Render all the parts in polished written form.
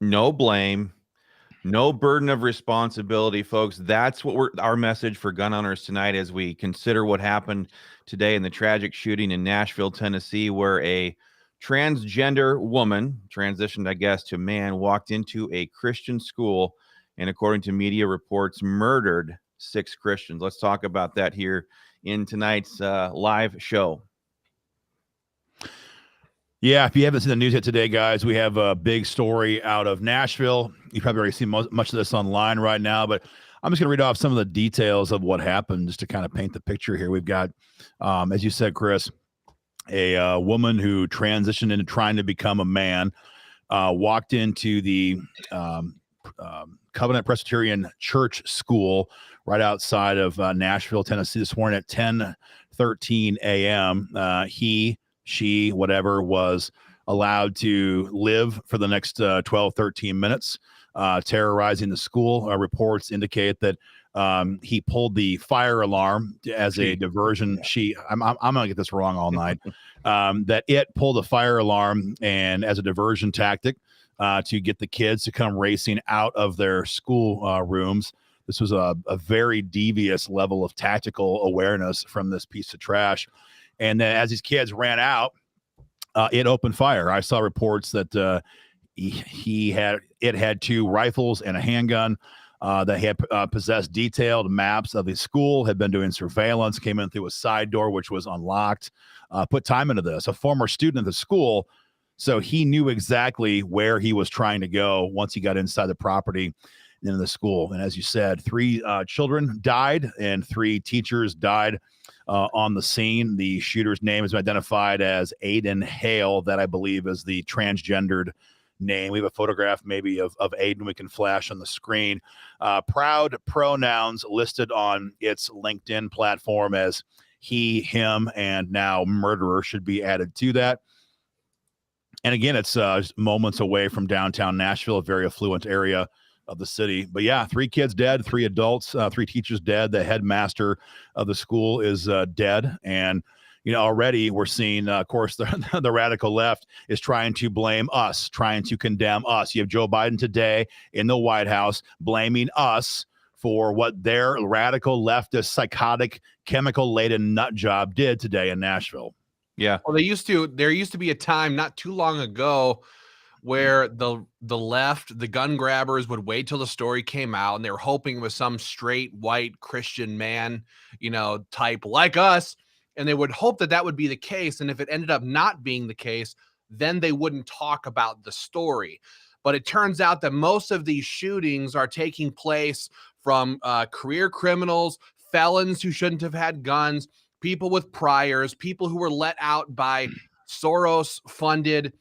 no blame, no burden of responsibility, folks. That's what our message for gun owners tonight as we consider what happened today in the tragic shooting in Nashville, Tennessee, where a transgender woman transitioned, I guess, to man, walked into a Christian school and, according to media reports, murdered 6 Christians. Let's talk about that here in tonight's live show. Yeah, if you haven't seen the news yet today, guys, we have a big story out of Nashville. You've probably already seen much of this online right now, but I'm just going to read off some of the details of what happened just to kind of paint the picture here. We've got, as you said, Chris, a woman who transitioned into trying to become a man, walked into the Covenant Presbyterian Church School right outside of Nashville, Tennessee this morning at 10:13 a.m. She, whatever, was allowed to live for the next 12, 13 minutes, terrorizing the school. Reports indicate that he pulled the fire alarm as a diversion. I'm going to get this wrong all night. That it pulled a fire alarm and as a diversion tactic to get the kids to come racing out of their school rooms. This was a very devious level of tactical awareness from this piece of trash. And then as these kids ran out, it opened fire. I saw reports that it had 2 rifles and a handgun. That had possessed detailed maps of his school, had been doing surveillance, came in through a side door, which was unlocked, put time into this. A former student of the school, so he knew exactly where he was trying to go once he got inside the property and into the school. And as you said, 3 children died and 3 teachers died on the scene. The shooter's name has been identified as Aubrey Hale. That, I believe, is the transgendered name. We have a photograph maybe of Aiden we can flash on the screen. Proud pronouns listed on its LinkedIn platform as he, him, and now murderer should be added to that. And again, it's moments away from downtown Nashville, a very affluent area of the city. But yeah, 3 kids dead, 3 adults, 3 teachers dead. The headmaster of the school is dead. And already we're seeing, of course, the radical left is trying to blame us, trying to condemn us. You have Joe Biden today in the White House blaming us for what their radical leftist, psychotic, chemical-laden nut job did today in Nashville. Yeah. Well, there used to be a time not too long ago where the left, the gun grabbers, would wait till the story came out, and they were hoping it was some straight white Christian man, type like us, and they would hope that would be the case. And if it ended up not being the case, then they wouldn't talk about the story. But it turns out that most of these shootings are taking place from career criminals, felons who shouldn't have had guns, people with priors, people who were let out by Soros-funded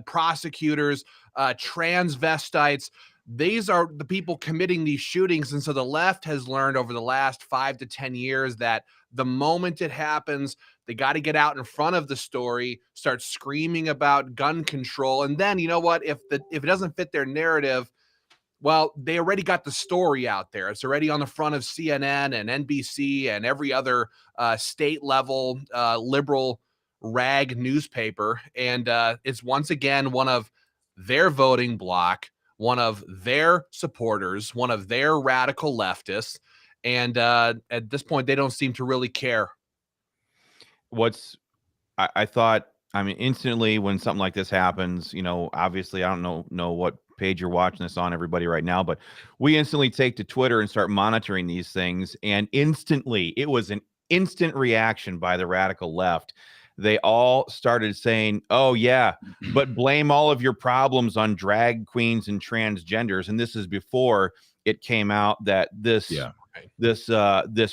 prosecutors, transvestites. These are the people committing these shootings. And so the left has learned over the last 5 to 10 years that the moment it happens, they got to get out in front of the story, start screaming about gun control. And then, you know what, if it doesn't fit their narrative, well, they already got the story out there. It's already on the front of CNN and NBC and every other state level liberal rag newspaper. And it's once again one of their voting bloc, one of their supporters, one of their radical leftists. And at this point, they don't seem to really care. I thought, instantly when something like this happens, obviously I don't know what page you're watching this on, everybody, right now, but we instantly take to Twitter and start monitoring these things. And instantly, it was an instant reaction by the radical left. They all started saying, oh, yeah, but blame all of your problems on drag queens and transgenders. And this is before it came out that this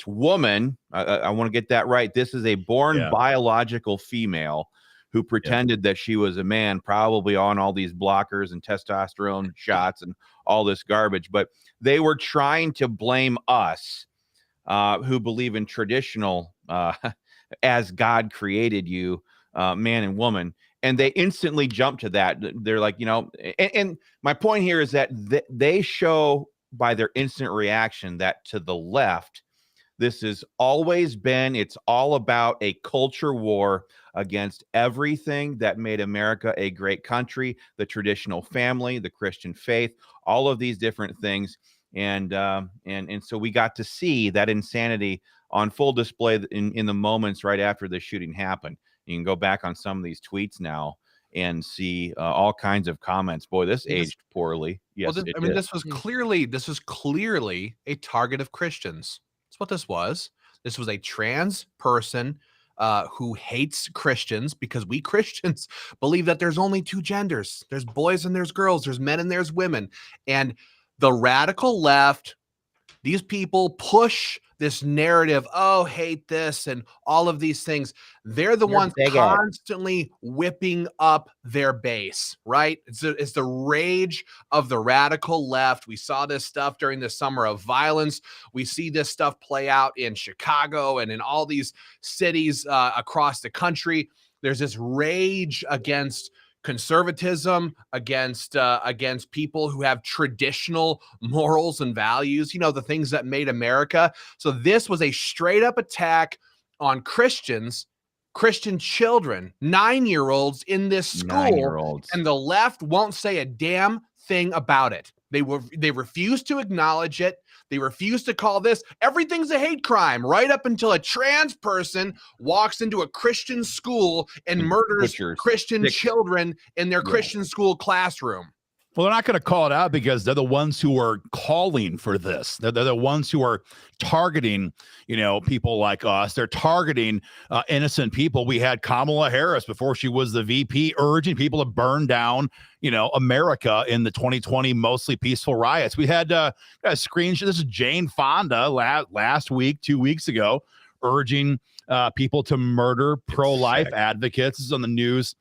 woman, I want to get that right. This is a born biological female who pretended that she was a man, probably on all these blockers and testosterone shots and all this garbage. But they were trying to blame us who believe in traditional as God created you, man and woman. And they instantly jump to that. They're like, and my point here is that they show by their instant reaction that to the left, this has always been, it's all about a culture war against everything that made America a great country, the traditional family, the Christian faith, all of these different things. And so we got to see that insanity on full display in the moments right after the shooting happened. You can go back on some of these tweets now and see all kinds of comments. Boy, this aged poorly. Yes, well, this was clearly a target of Christians. That's what this was. This was a trans person who hates Christians, because we Christians believe that there's only two genders. There's boys and there's girls. There's men and there's women. And the radical left, these people push this narrative, oh, hate this and all of these things. They're the ones constantly whipping up their base, right? It's the rage of the radical left. We saw this stuff during the summer of violence. We see this stuff play out in Chicago and in all these cities across the country. There's this rage against conservatism, against people who have traditional morals and values, the things that made America. So this was a straight up attack on Christians, Christian children, 9-year-olds in this school. 9-year-olds. And the left won't say a damn thing about it. They refuse to acknowledge it. They refuse to call this. Everything's a hate crime, right up until a trans person walks into a Christian school and murders Christian children in their Christian school classroom. Well, they're not going to call it out because they're the ones who are calling for this. They're the ones who are targeting, people like us. They're targeting innocent people. We had Kamala Harris before she was the VP urging people to burn down, America in the 2020 mostly peaceful riots. We had a screenshot. This is Jane Fonda last week, 2 weeks ago, urging people to murder pro-life advocates. This is on the news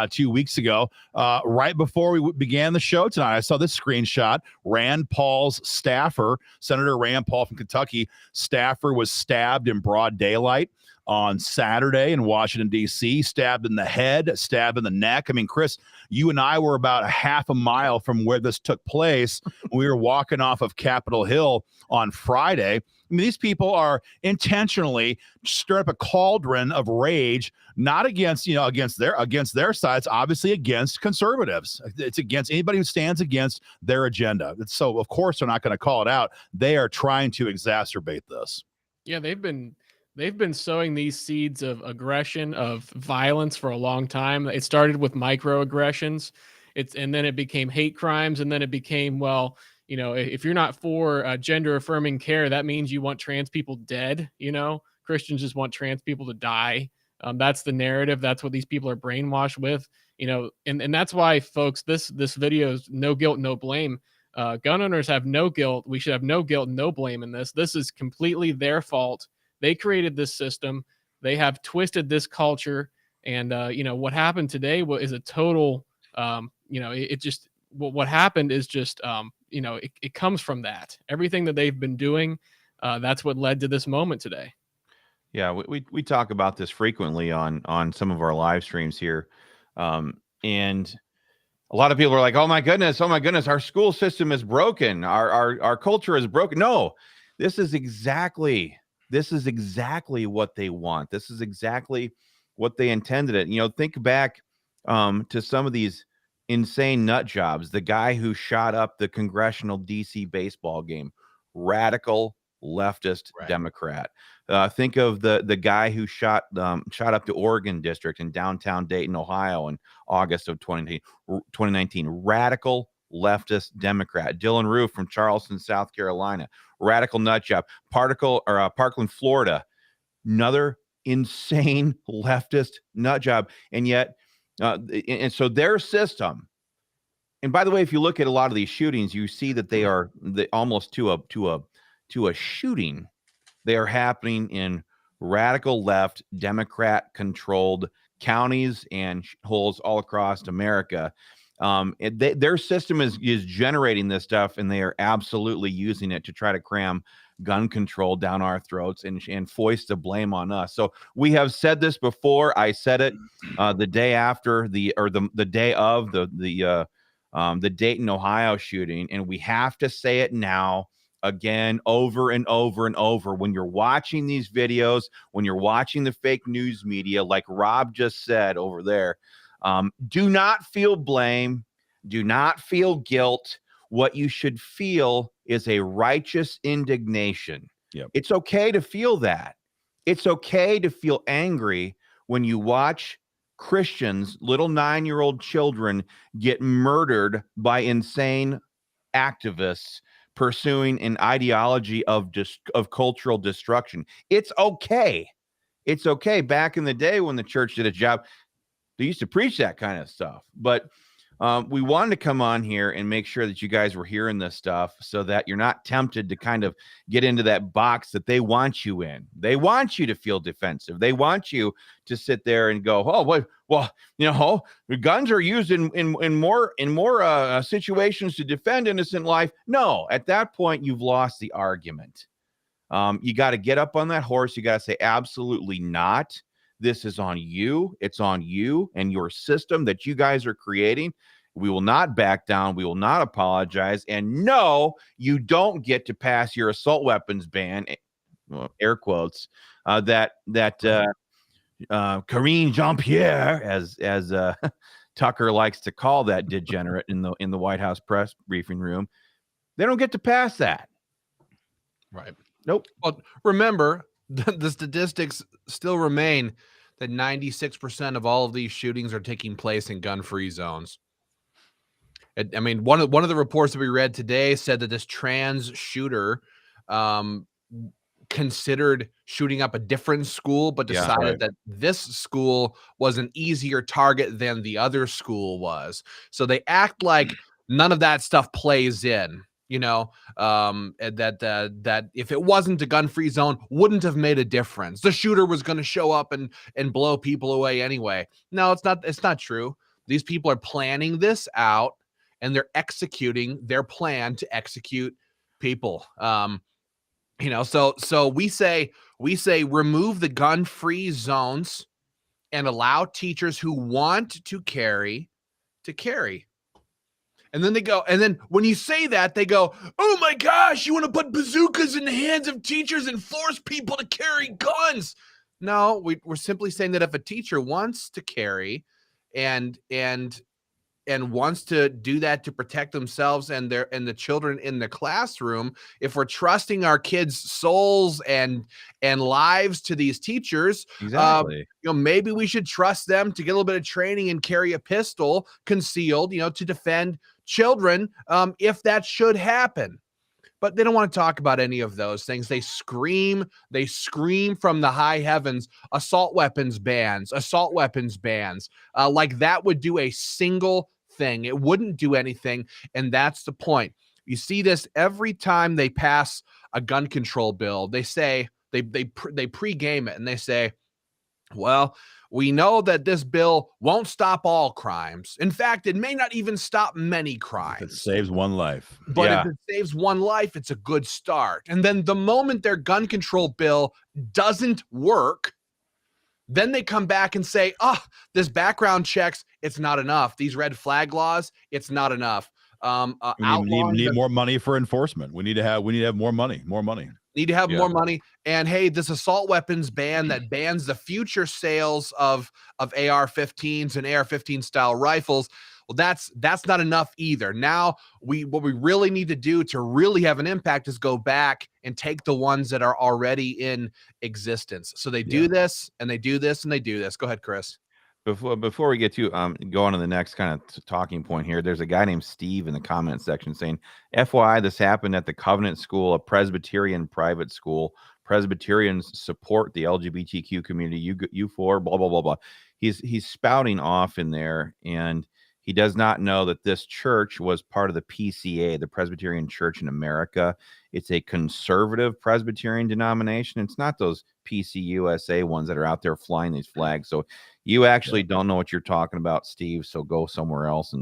2 weeks ago. Right before we began the show tonight, I saw this screenshot. Rand Paul's staffer, Senator Rand Paul from Kentucky, staffer was stabbed in broad daylight on Saturday in Washington, D.C., stabbed in the head, stabbed in the neck. I mean, Chris, you and I were about a half a mile from where this took place. We were walking off of Capitol Hill on Friday. I mean, these people are intentionally stirring up a cauldron of rage, not against, against their sides, obviously against conservatives. It's against anybody who stands against their agenda. So, of course, they're not going to call it out. They are trying to exacerbate this. Yeah, they've been sowing these seeds of aggression, of violence for a long time. It started with microaggressions, and then it became hate crimes, and then it became, if you're not for gender affirming care, that means you want trans people dead. Christians just want trans people to die. That's the narrative. That's what these people are brainwashed with. And that's why, folks, this video is no guilt, no blame. Gun owners have no guilt. We should have no guilt, no blame in this. This is completely their fault. They created this system. They have twisted this culture. And, what happened today is a total, what happened is just, it comes from that. Everything that they've been doing, that's what led to this moment today. Yeah, we talk about this frequently on some of our live streams here. And a lot of people are like, oh my goodness, our school system is broken. Our culture is broken. No, this is exactly what they want. This is exactly what they intended it. Think back to some of these insane nut jobs. The guy who shot up the congressional DC baseball game, radical leftist Democrat. Think of the guy who shot up the Oregon district in downtown Dayton, Ohio in August of 2019. Radical leftist Democrat. Dylan Roof from Charleston, South Carolina. Radical nut job. Parkland, Florida. Another insane leftist nut job. And yet, and so their system. And by the way, if you look at a lot of these shootings, you see that they are almost to a shooting. They are happening in radical left, Democrat controlled counties and holes all across America. Their system is generating this stuff, and they are absolutely using it to try to cram gun control down our throats and foist the blame on us. So we have said this before. I said it the day after the day of the Dayton, Ohio shooting, and we have to say it now. again, over and over and over. When you're watching these videos, when you're watching the fake news media, like Rob just said over there, do not feel blame. Do not feel guilt. What you should feel is a righteous indignation. Yep. It's okay to feel that. It's okay to feel angry when you watch Christians, little 9-year-old children, get murdered by insane activists pursuing an ideology of cultural destruction. It's okay. It's okay. Back in the day when the church did a job, they used to preach that kind of stuff. But we wanted to come on here and make sure that you guys were hearing this stuff so that you're not tempted to kind of get into that box that they want you in. They want you to feel defensive. They want you to sit there and go, oh, well, guns are used in more situations to defend innocent life. No, at that point, you've lost the argument. You got to get up on that horse. You got to say, absolutely not. This is on you. It's on you and your system that you guys are creating. We will not back down. We will not apologize. And no, you don't get to pass your assault weapons ban, well, air quotes, that Karine Jean-Pierre, as Tucker likes to call that degenerate in the White House press briefing room. They don't get to pass that. Right. Nope. Well, remember, the statistics still remain that 96% of all of these shootings are taking place in gun-free zones. I mean, one of the reports that we read today said that this trans shooter considered shooting up a different school, but decided that this school was an easier target than the other school was. So they act like none of that stuff plays in. That if it wasn't a gun-free zone, wouldn't have made a difference. The shooter was going to show up and blow people away anyway. No, it's not true. These people are planning this out, and they're executing their plan to execute people. So we say remove the gun-free zones and allow teachers who want to carry to carry. And then when you say that, they go, oh my gosh, you want to put bazookas in the hands of teachers and force people to carry guns. No, we're simply saying that if a teacher wants to carry and wants to do that to protect themselves and the children in the classroom, if we're trusting our kids' souls and lives to these teachers, exactly. Maybe we should trust them to get a little bit of training and carry a pistol concealed, to defend children, if that should happen. But they don't want to talk about any of those things. They scream from the high heavens, assault weapons bans, like that would do a single thing. It wouldn't do anything. And that's the point. You see this every time they pass a gun control bill. They say, they pregame it and they say, well, we know that this bill won't stop all crimes. In fact, it may not even stop many crimes. If it saves one life. But if it saves one life, it's a good start. And then the moment their gun control bill doesn't work, then they come back and say, this background checks, it's not enough. These red flag laws, it's not enough. We need more money for enforcement. We need to have more money. Need to have more money. And hey, this assault weapons ban that bans the future sales of AR-15s and AR-15 style rifles. Well, that's not enough either. Now, what we really need to do to really have an impact is go back and take the ones that are already in existence. So they do this and they do this and they do this. Go ahead, Chris. Before we get to go on to the next kind of talking point here, there's a guy named Steve in the comment section saying, FYI, this happened at the Covenant School, a Presbyterian private school. Presbyterians support the LGBTQ community. You for blah, blah, blah, blah. He's spouting off in there, and he does not know that this church was part of the PCA, the Presbyterian Church in America. It's a conservative Presbyterian denomination. It's not those PCUSA ones that are out there flying these flags. So you actually don't know what you're talking about, Steve. So go somewhere else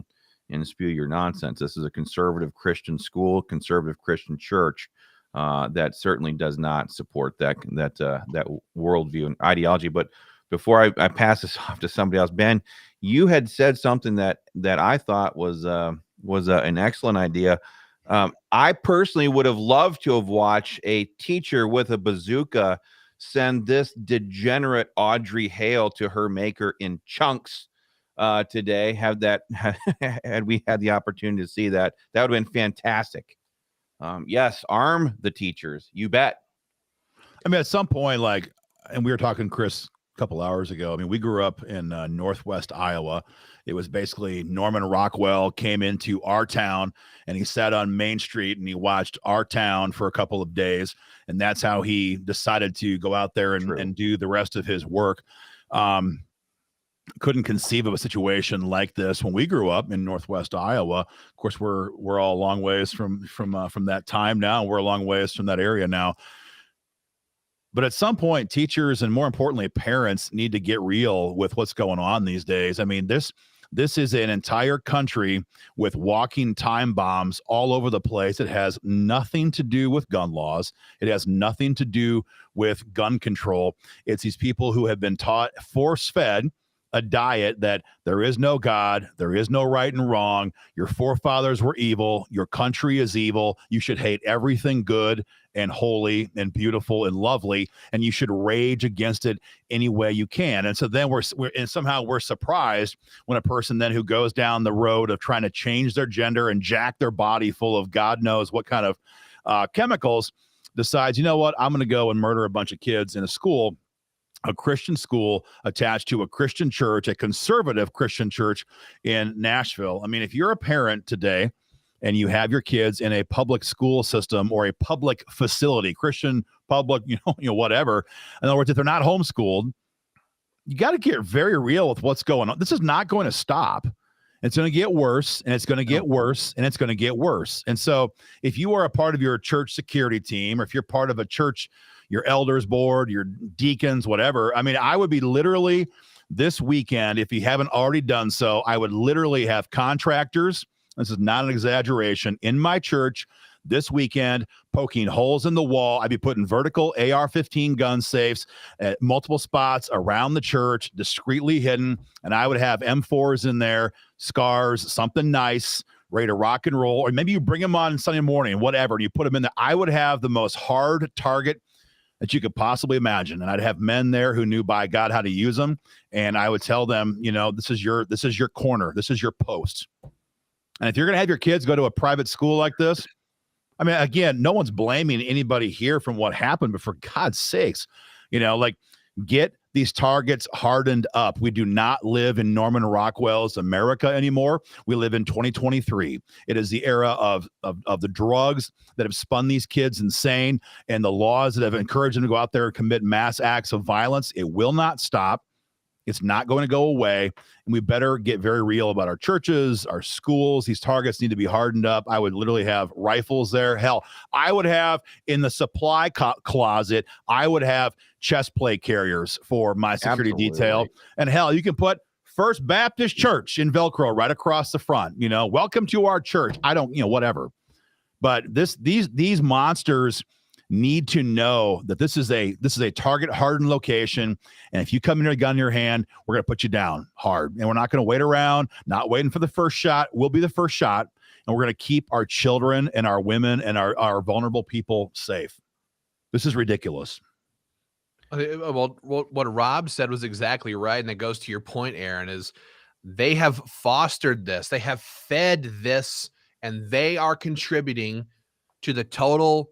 and spew your nonsense. This is a conservative Christian school, conservative Christian church that certainly does not support that worldview and ideology. But before I pass this off to somebody else, Ben, you had said something that I thought was an excellent idea. I personally would have loved to have watched a teacher with a bazooka send this degenerate Aubrey Hale to her maker in chunks today. Had we had the opportunity to see that, that would have been fantastic. Yes, arm the teachers. You bet. I mean, at some point, like, and we were talking, Chris, a couple hours ago. I mean, we grew up in Northwest Iowa. It was basically Norman Rockwell came into our town and he sat on Main Street and he watched our town for a couple of days. And that's how he decided to go out there and do the rest of his work. Couldn't conceive of a situation like this when we grew up in Northwest Iowa. Of course, we're all a long ways from that time now. We're a long ways from that area now. But at some point, teachers and more importantly, parents need to get real with what's going on these days. I mean, this is an entire country with walking time bombs all over the place. It has nothing to do with gun laws. It has nothing to do with gun control. It's these people who have been taught, force-fed, a diet that there is no God, there is no right and wrong. Your forefathers were evil. Your country is evil. You should hate everything good and holy and beautiful and lovely, and you should rage against it any way you can. And so then we're surprised when a person then who goes down the road of trying to change their gender and jack their body full of God knows what kind of chemicals decides, you know what, I'm going to go and murder a bunch of kids in a school. A Christian school attached to a Christian church, a conservative Christian church in Nashville. I mean, if you're a parent today and you have your kids in a public school system or a public facility, Christian, public, you know, whatever. In other words, if they're not homeschooled, you got to get very real with what's going on. This is not going to stop. It's going to get worse, and it's going to get worse, and it's going to get worse. And so if you are a part of your church security team, or if you're part of a church, your elders board, your deacons, whatever, I mean, I would be literally this weekend, if you haven't already done so, I would literally have contractors, this is not an exaggeration, in my church this weekend, poking holes in the wall. I'd be putting vertical AR-15 gun safes at multiple spots around the church, discreetly hidden, and I would have M4s in there, scars, something nice, ready to rock and roll, or maybe you bring them on Sunday morning, whatever, and you put them in there. I would have the most hard target that you could possibly imagine, and I'd have men there who knew by God how to use them, and I would tell them, you know, this is your corner, this is your post. And if you're going to have your kids go to a private school like this, I mean, again, no one's blaming anybody here from what happened, but for God's sakes, you know, like, get these targets hardened up. We do not live in Norman Rockwell's America anymore. We live in 2023. It is the era of the drugs that have spun these kids insane and the laws that have encouraged them to go out there and commit mass acts of violence. It will not stop. It's not going to go away. And we better get very real about our churches, our schools. These targets need to be hardened up. I would literally have rifles there. Hell, I would have in the supply closet, I would have chest plate carriers for my security detail. And hell, you can put First Baptist Church in Velcro right across the front. You know, welcome to our church. I don't, you know, whatever. But these monsters need to know that this is a target hardened location, and if you come in with a gun in your hand, we're going to put you down hard, and we're not going to wait around, not waiting for the first shot. We'll be the first shot, and we're going to keep our children and our women and our vulnerable people safe. This is ridiculous. Well, what Rob said was exactly right, and that goes to your point, Aaron, is they have fostered this, they have fed this, and they are contributing to the total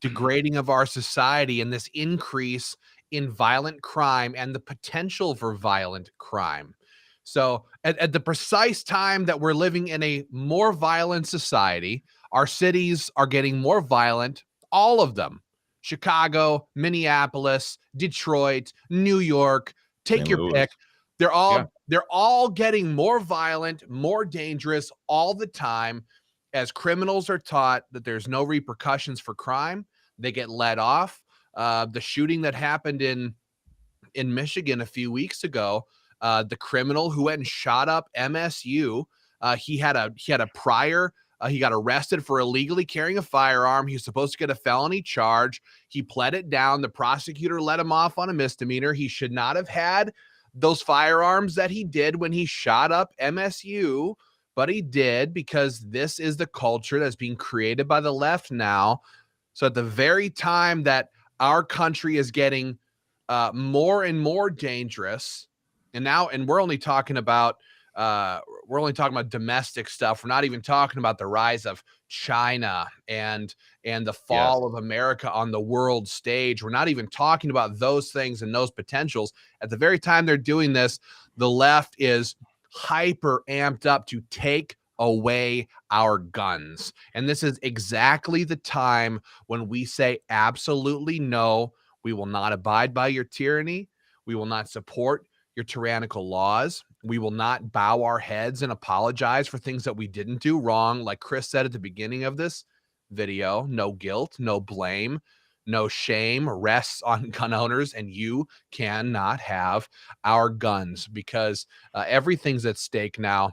degrading of our society and this increase in violent crime and the potential for violent crime. So at the precise time that we're living in a more violent society, our cities are getting more violent, all of them. Chicago, Minneapolis, Detroit, New York, take your pick. They're all getting more violent, more dangerous all the time. As criminals are taught that there's no repercussions for crime, they get let off. The shooting that happened in Michigan a few weeks ago, the criminal who went and shot up MSU, he had a prior. He got arrested for illegally carrying a firearm. He was supposed to get a felony charge. He pled it down. The prosecutor let him off on a misdemeanor. He should not have had those firearms that he did when he shot up MSU. but he did, because this is the culture that's being created by the left now. So at the very time that our country is getting more and more dangerous, and we're only talking about domestic stuff. We're not even talking about the rise of China and the fall of America on the world stage. We're not even talking about those things and those potentials. At the very time they're doing this, the left is hyper amped up to take away our guns. And this is exactly the time when we say absolutely no. We will not abide by your tyranny. We will not support your tyrannical laws. We will not bow our heads and apologize for things that we didn't do wrong. Like Chris said at the beginning of this video, no guilt, no blame, no shame rests on gun owners, and you cannot have our guns, because everything's at stake now.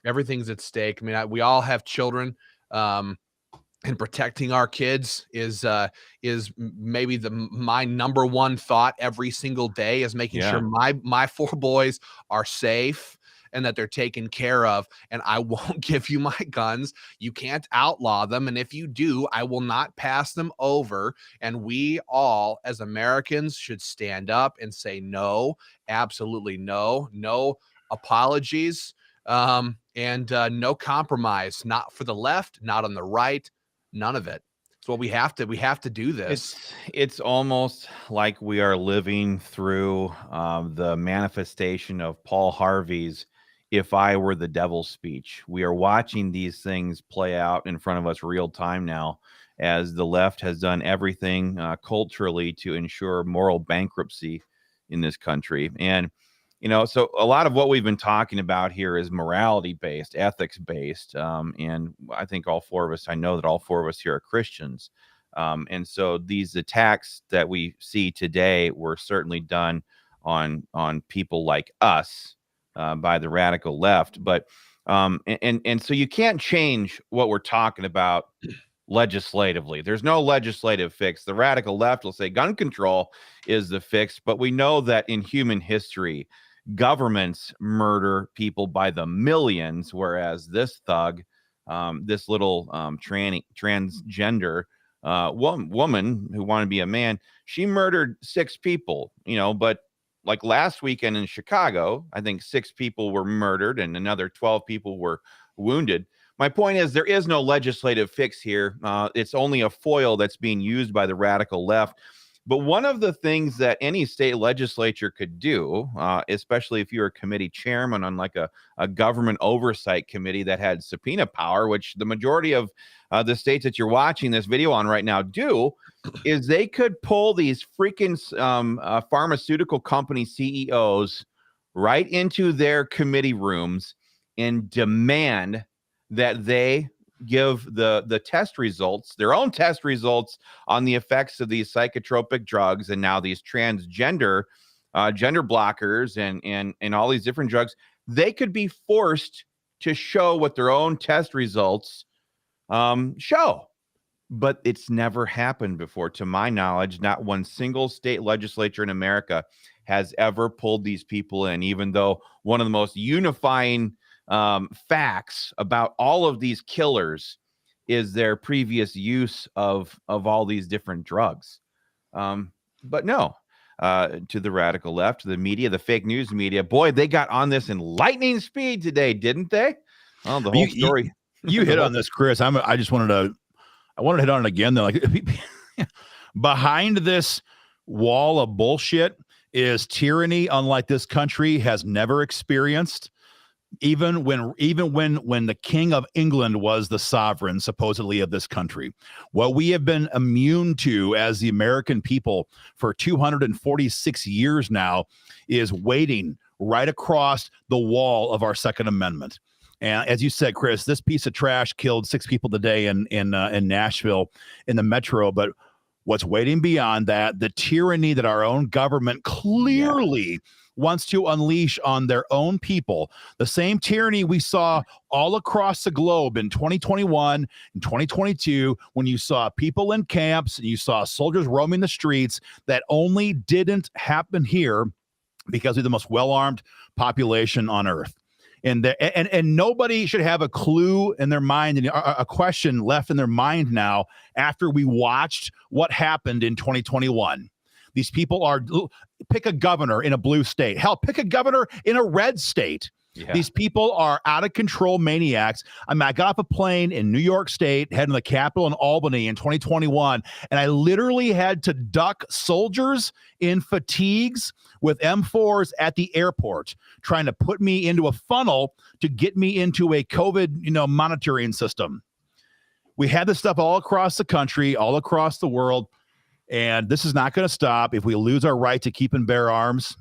Everything's at stake. I mean, we all have children. And protecting our kids is maybe my number one thought every single day, is making sure my 4 boys are safe and that they're taken care of. And I won't give you my guns. You can't outlaw them. And if you do, I will not pass them over. And we all, as Americans, should stand up and say no, absolutely no, no apologies, and no compromise, not for the left, not on the right. None of it. So we have to do this. It's almost like we are living through the manifestation of Paul Harvey's "If I Were the Devil" speech. We are watching these things play out in front of us real time now, as the left has done everything culturally to ensure moral bankruptcy in this country. And so a lot of what we've been talking about here is morality based, ethics based. And I think I know that all 4 of us here are Christians. And so these attacks that we see today were certainly done on people like us by the radical left. But and so you can't change what we're talking about legislatively. There's no legislative fix. The radical left will say gun control is the fix, but we know that in human history, governments murder people by the millions, whereas this thug, this little transgender woman who wanted to be a man, she murdered 6 people, but like last weekend in Chicago, I think 6 people were murdered and another 12 people were wounded. My point is, there is no legislative fix here. It's only a foil that's being used by the radical left. But one of the things that any state legislature could do, especially if you're a committee chairman on like a government oversight committee that had subpoena power, which the majority of the states that you're watching this video on right now do, is they could pull these freaking pharmaceutical company CEOs right into their committee rooms and demand that they give the test results, their own test results, on the effects of these psychotropic drugs and now these transgender gender blockers and all these different drugs. They could be forced to show what their own test results show. But it's never happened before. To my knowledge, not one single state legislature in America has ever pulled these people in, even though one of the most unifying facts about all of these killers is their previous use of all these different drugs. But no, to the radical left, to the media, the fake news media, boy, they got on this in lightning speed today, didn't they? Oh, the whole story. You hit on this, Chris. I wanted to hit on it again, though. Like, behind this wall of bullshit is tyranny unlike this country has never experienced. Even when the King of England was the sovereign, supposedly, of this country. What we have been immune to as the American people for 246 years now is waiting right across the wall of our Second Amendment. And as you said, Chris, this piece of trash killed 6 people today in Nashville in the metro. But what's waiting beyond that, the tyranny that our own government clearly wants to unleash on their own people, the same tyranny we saw all across the globe in 2021 and 2022, when you saw people in camps and you saw soldiers roaming the streets, that only didn't happen here because we're the most well-armed population on earth. And nobody should have a clue in their mind and a question left in their mind now after we watched what happened in 2021. These people pick a governor in a blue state. Hell, pick a governor in a red state. Yeah. These people are out of control maniacs. I got off a plane in New York State, heading to the Capitol in Albany in 2021, and I literally had to duck soldiers in fatigues with M4s at the airport, trying to put me into a funnel to get me into a COVID, monitoring system. We had this stuff all across the country, all across the world, and this is not going to stop. If we lose our right to keep and bear arms,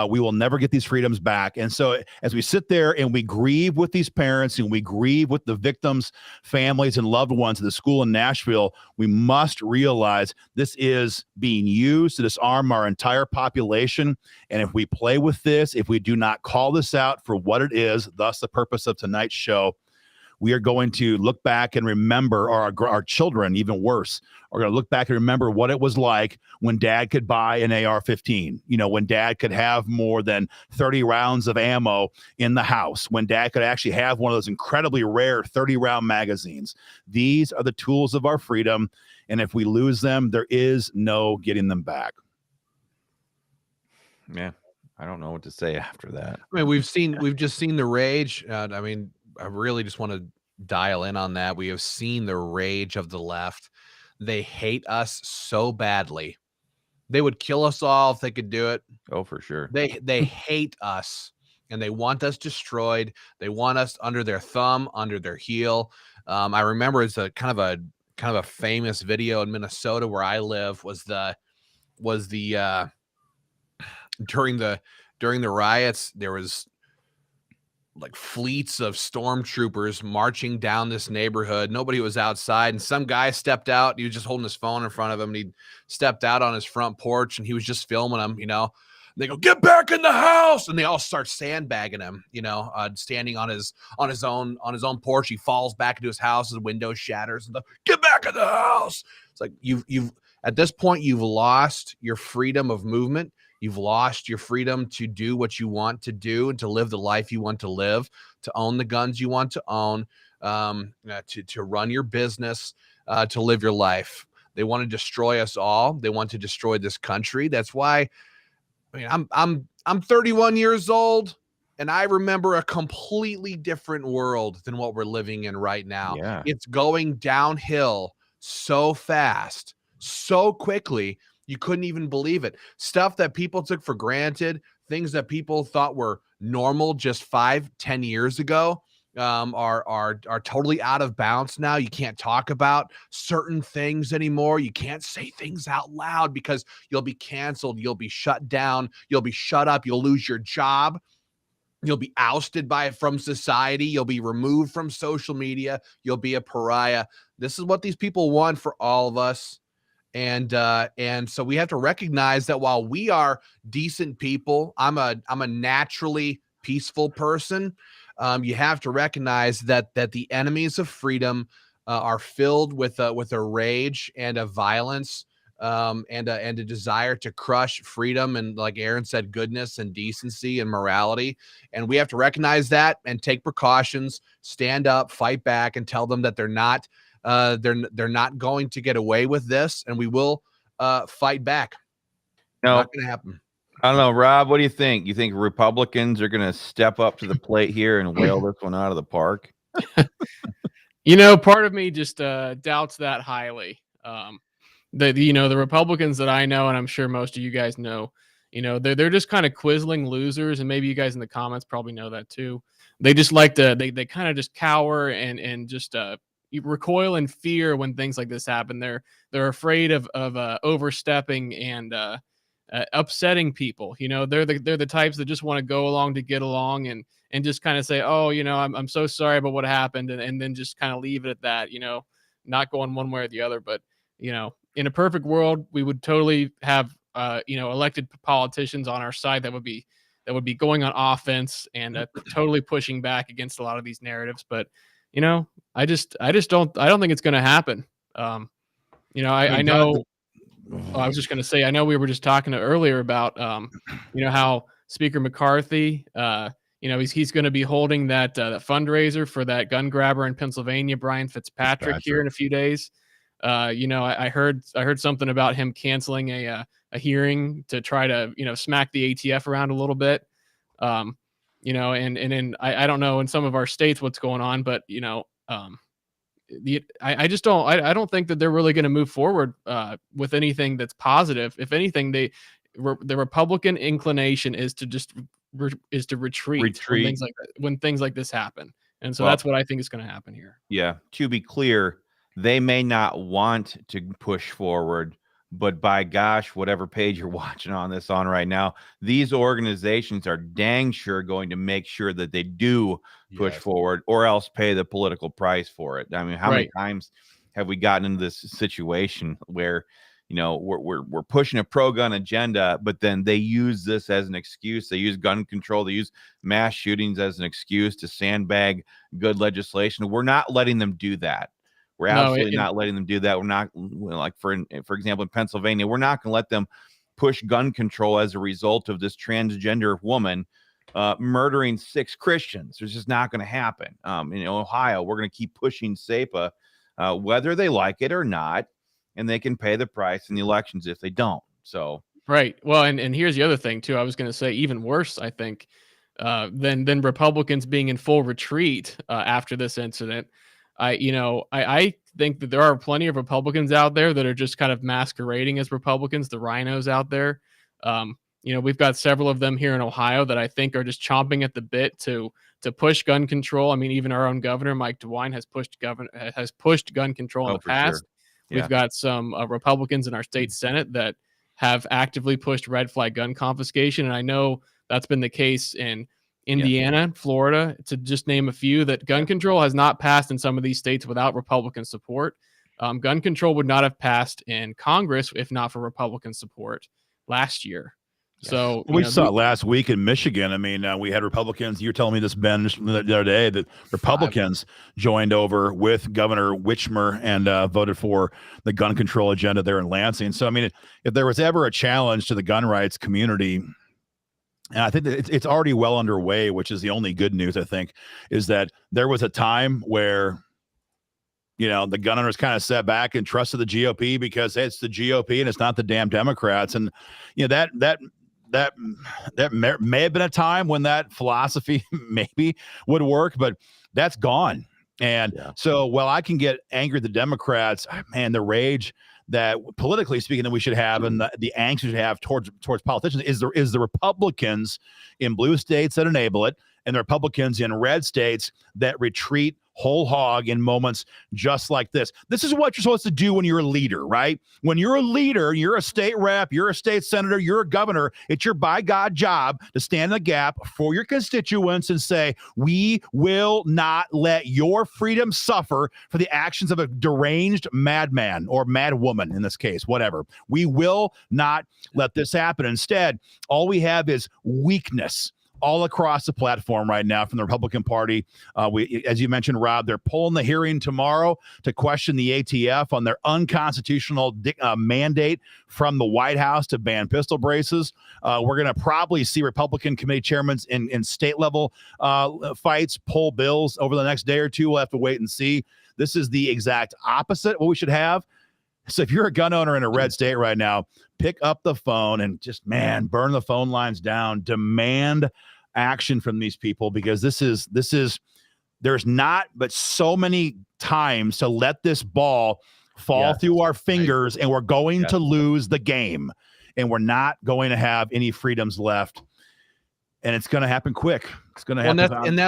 we will never get these freedoms back. And so as we sit there and we grieve with these parents and we grieve with the victims' families and loved ones at the school in Nashville, we must realize this is being used to disarm our entire population. And if we play with this, if we do not call this out for what it is, thus the purpose of tonight's show, we are going to look back and remember, or our children, even worse, are going to look back and remember what it was like when dad could buy an AR-15, when dad could have more than 30 rounds of ammo in the house, when dad could actually have one of those incredibly rare 30-round magazines. These are the tools of our freedom, and if we lose them, there is no getting them back. Yeah, I don't know what to say after that. I mean, we've just seen the rage. I really just want to dial in on that. We have seen the rage of the left. They hate us so badly. They would kill us all if they could do it. Oh, for sure. They hate us, and they want us destroyed. They want us under their thumb, under their heel. I remember it's a kind of a famous video in Minnesota where I live was the during the riots, there was like fleets of stormtroopers marching down this neighborhood. Nobody was outside, and some guy stepped out. He was just holding his phone in front of him, and he stepped out on his front porch, and he was just filming them. They go, "Get back in the house!" and they all start sandbagging him. Standing on his own porch, he falls back into his house. His window shatters, and "Get back in the house!" It's like you've at this point you've lost your freedom of movement. You've lost your freedom to do what you want to do and to live the life you want to live, to own the guns you want to own, to run your business, to live your life. They want to destroy us all. They want to destroy this country. That's why, I'm 31 years old, and I remember a completely different world than what we're living in right now. Yeah. It's going downhill so fast, so quickly. You couldn't even believe it. Stuff that people took for granted, things that people thought were normal just 5-10 years ago, are totally out of bounds now. You can't talk about certain things anymore. You can't say things out loud because you'll be canceled. You'll be shut down. You'll be shut up. You'll lose your job. You'll be ousted from society. You'll be removed from social media. You'll be a pariah. This is what these people want for all of us. And so we have to recognize that while we are decent people, I'm a naturally peaceful person. You have to recognize that the enemies of freedom are filled with a rage and a violence, and a desire to crush freedom and, like Aaron said, goodness and decency and morality. And we have to recognize that and take precautions, stand up, fight back, and tell them that they're not going to get away with this, and we will fight back. No, not going to happen. I don't know, Rob. What do you think? You think Republicans are going to step up to the plate here and whale this one out of the park? Part of me just doubts that highly. The Republicans that I know, and I'm sure most of you guys know, they're just kind of quisling losers, and maybe you guys in the comments probably know that too. They just like to they kind of just cower and just you recoil in fear when things like this happen. They're afraid of overstepping and upsetting people. They're the types that just want to go along to get along and just kind of say, "Oh, I'm so sorry about what happened," and then just kind of leave it at that. Not going one way or the other. But in a perfect world, we would totally have elected politicians on our side that would be going on offense and totally pushing back against a lot of these narratives. But I don't think it's going to happen. I know. I was just going to say, I know we were just talking earlier about, how Speaker McCarthy, he's going to be holding that fundraiser for that gun grabber in Pennsylvania, Brian Fitzpatrick, here in a few days. I heard something about him canceling a hearing to try to smack the ATF around a little bit. And then I don't know in some of our states what's going on, but I just don't think that they're really going to move forward with anything that's positive. If anything, the Republican inclination is to just retreat when things like this happen. And so that's what I think is going to happen here. Yeah. To be clear, they may not want to push forward, but by gosh, whatever page you're watching on right now, these organizations are dang sure going to make sure that they do push forward, or else pay the political price for it. I mean, how many times have we gotten into this situation where we're pushing a pro-gun agenda, but then they use this as an excuse. They use gun control. They use mass shootings as an excuse to sandbag good legislation. We're not letting them do that. We're absolutely not letting them do that. We're not, like, for example, in Pennsylvania, we're not going to let them push gun control as a result of this transgender woman murdering 6 Christians. It's just not going to happen. In Ohio, we're going to keep pushing SEPA, whether they like it or not, and they can pay the price in the elections if they don't. So right. Well, and here's the other thing too. I was going to say even worse, I think, than Republicans being in full retreat after this incident. I think that there are plenty of Republicans out there that are just kind of masquerading as Republicans, the rhinos out there. We've got several of them here in Ohio that I think are just chomping at the bit to push gun control. I mean, even our own governor, Mike DeWine, has pushed gun control in the past. Sure. Yeah. We've got some Republicans in our state Senate that have actively pushed red flag gun confiscation. And I know that's been the case in Indiana, Florida, to just name a few, that gun control has not passed in some of these states without Republican support. Gun control would not have passed in Congress if not for Republican support last year. Yes. So we saw it last week in Michigan. I mean, we had Republicans. You were telling me this, Ben, the other day, that Republicans joined over with Governor Whitmer and voted for the gun control agenda there in Lansing. So, I mean, if there was ever a challenge to the gun rights community, and I think that it's already well underway, which is the only good news, I think, is that there was a time where, the gun owners kind of sat back and trusted the GOP because it's the GOP and it's not the damn Democrats. And, that may have been a time when that philosophy maybe would work, but that's gone. And so while I can get angry at the Democrats, man, the rage that politically speaking that we should have and the angst we should have towards politicians is the Republicans in blue states that enable it and the Republicans in red states that retreat whole hog in moments just like this. This is what you're supposed to do when you're a leader, right? When you're a leader, you're a state rep, you're a state senator, you're a governor. It's your by God job to stand in the gap for your constituents and say, we will not let your freedom suffer for the actions of a deranged madman or madwoman in this case, whatever. We will not let this happen. Instead, all we have is weakness all across the platform right now from the Republican Party. As you mentioned, Rob, they're pulling the hearing tomorrow to question the ATF on their unconstitutional mandate from the White House to ban pistol braces. We're going to probably see Republican committee chairmen in state level fights pull bills over the next day or two. We'll have to wait and see. This is the exact opposite of what we should have. So if you're a gun owner in a red state right now, pick up the phone and just, burn the phone lines down, demand action from these people, because there's not but so many times to let this ball fall through our fingers, and we're going to lose the game, and we're not going to have any freedoms left. And it's going to happen quick. It's going to happen.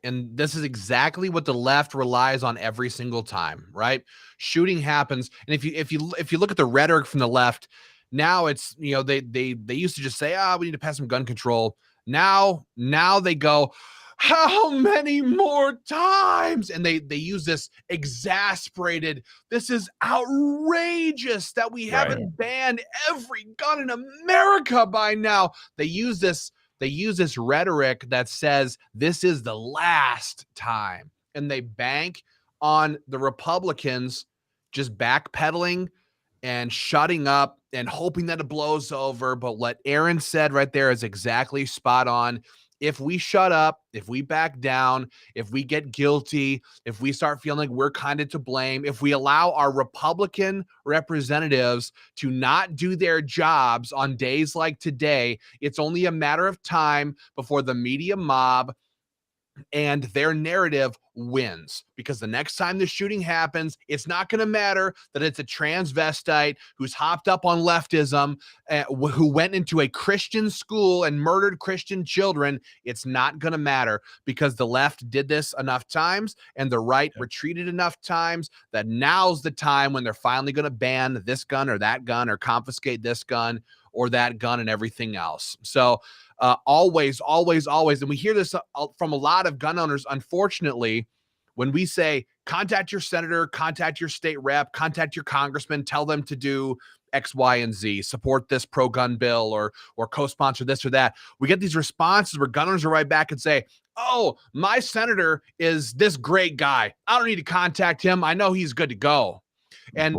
And this is exactly what the left relies on every single time, right? Shooting happens. And if you look at the rhetoric from the left, now it's, they used to just say, we need to pass some gun control. Now they go, how many more times? And they use this exasperated, this is outrageous that we haven't banned every gun in America by now. They use this rhetoric that says this is the last time, and they bank on the Republicans just backpedaling and shutting up and hoping that it blows over. But what Aaron said right there is exactly spot on. if we shut up, if we back down, if we get guilty, if we start feeling like we're kind of to blame, if we allow our Republican representatives to not do their jobs on days like today, it's only a matter of time before the media mob and their narrative wins, because the next time the shooting happens, it's not going to matter that it's a transvestite who's hopped up on leftism, who went into a Christian school and murdered Christian children. It's not going to matter, because the left did this enough times and the right retreated enough times that now's the time when they're finally going to ban this gun or that gun, or confiscate this gun or that gun and everything else. So always, and we hear this from a lot of gun owners, unfortunately, when we say contact your senator, contact your state rep, contact your congressman, tell them to do X, Y, and Z, support this pro-gun bill or co-sponsor this or that. We get these responses where gun owners will write back and say, oh, my senator is this great guy, I don't need to contact him, I know he's good to go. And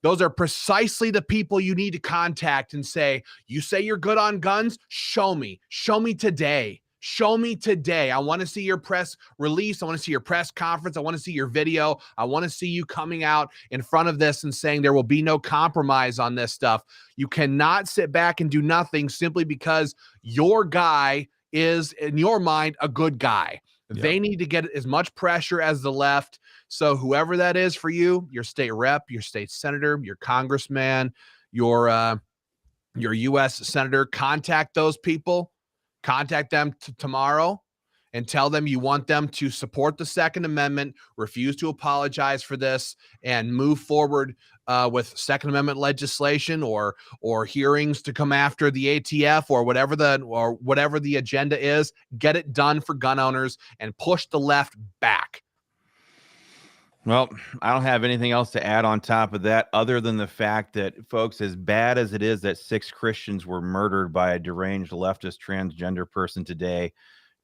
those are precisely the people you need to contact and say, you say you're good on guns? Show me today. Show me today. I want to see your press release. I want to see your press conference. I want to see your video. I want to see you coming out in front of this and saying there will be no compromise on this stuff. You cannot sit back and do nothing simply because your guy is, in your mind, a good guy. Yep. They need to get as much pressure as the left. So whoever that is for you, your state rep, your state senator, your congressman, your U.S. senator, contact those people. Contact them tomorrow and tell them you want them to support the Second Amendment, refuse to apologize for this, and move forward with Second Amendment legislation or hearings to come after the ATF or whatever the agenda is. Get it done for gun owners and push the left back. Well, I don't have anything else to add on top of that, other than the fact that, folks, as bad as it is that 6 Christians were murdered by a deranged leftist transgender person today,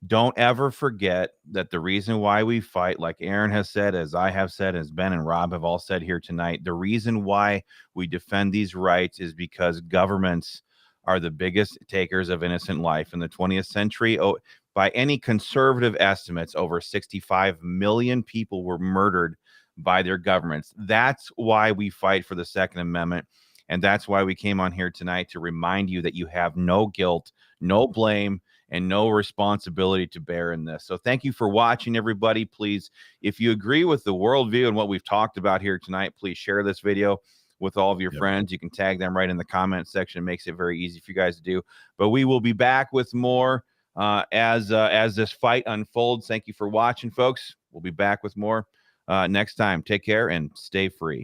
don't ever forget that the reason why we fight, like Aaron has said, as I have said, as Ben and Rob have all said here tonight, the reason why we defend these rights is because governments are the biggest takers of innocent life in the 20th century. Oh, by any conservative estimates, over 65 million people were murdered by their governments. That's why we fight for the Second Amendment. And that's why we came on here tonight, to remind you that you have no guilt, no blame, and no responsibility to bear in this. So thank you for watching, everybody. Please, if you agree with the worldview and what we've talked about here tonight, please share this video with all of your friends. You can tag them right in the comment section. It makes it very easy for you guys to do. But we will be back with more as this fight unfolds. Thank you for watching, folks. We'll be back with more next time. Take care and stay free.